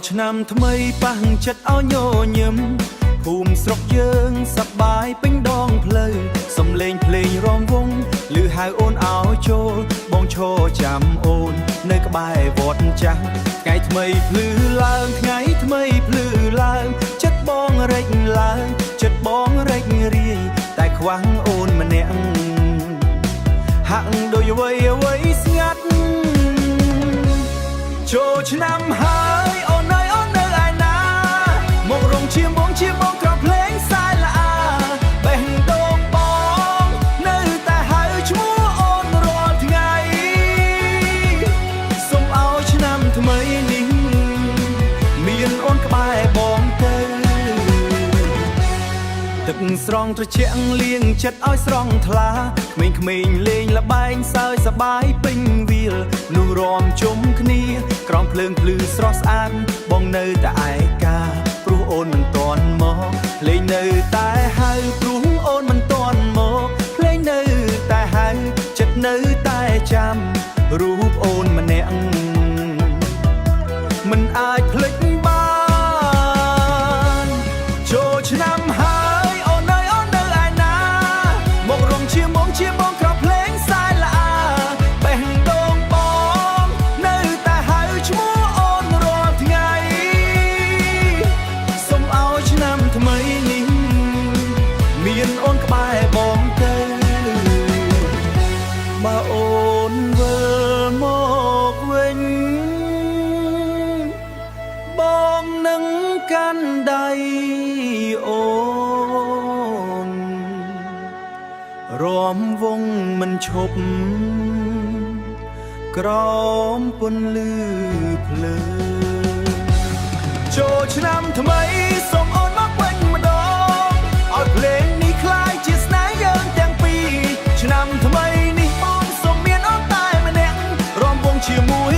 ឆ្នាំថ្មីប៉ះចិត្តឲ្យញញឹមភូមិស្រុកយើងសប្បាយពេញដងផ្លូវសំលេងភ្លេងរំវង់ឮហៅអូនឲ្យចូលបងឈរចាំអូននៅក្បែរវត្តចាស់ថ្ងៃថ្មីភ្លឺឡើងថ្ងៃថ្មីភ្លឺឡើងចិត្តបងរេចឡើងចិត្តបងរេចរាយតែខ្វះអូនម្នាក់ហាក់ដូចអ្វីអ្វីស្ងាត់ចូលឆ្នាំហើយអូនអើយអូននៅឯណាមករងជាបងក្រំភ្លេងសាយល្អបេះដូងបងនៅតែហៅឈ្មោះអូនរាល់ថ្ងៃសូមឲ្យឆ្នាំថ្មីនេះមានអូនក្បែរបងទៅទឹកស្រង់ត្រជាក់លៀងចិត្តឲ្យស្រង់ថ្លាក្មេងៗលេងល្បែងសើចសប្បាយពេញវាលនោះរំជុំគ្នាក្រោមភ្លើងភ្លឺស្រស់ស្អាតបងនៅតែឯកាព្រោះអូនមិនទាន់មកភ្លេងនៅតែហៅព្រោះអូនមិនទាន់មកភ្លេងនៅតែហៅចិត្តនៅតែចាំរូបអូនម្នាក់មិនអាចភ្លេចបានចូលឆ្នាំហើយអូនអើយអូននៅឯណាមករងជាបងក្រំភ្លេងសាយល្អបេះដូងបងនៅតែហៅឈ្មោះអូនរាល់ថ្ងៃសូមឲ្យឆ្នាំថ្មីនេះមានអូនក្បែរបងទៅបើអូនវិលមកវិញបងនឹងកាន់ដៃអូនរំវងមិនឈប់ក្រោមពន្លឺភ្លើងចូលឆ្នាំថ្មីសូមអូនមកវិញម្ដងឲ្យភ្លេងនេះคล้ายជាស្នេហ៍យើងទាំងពីរឆ្នាំថ្មីនេះបងសូមមានអូនតែម្នាក់រំវងជាមួយ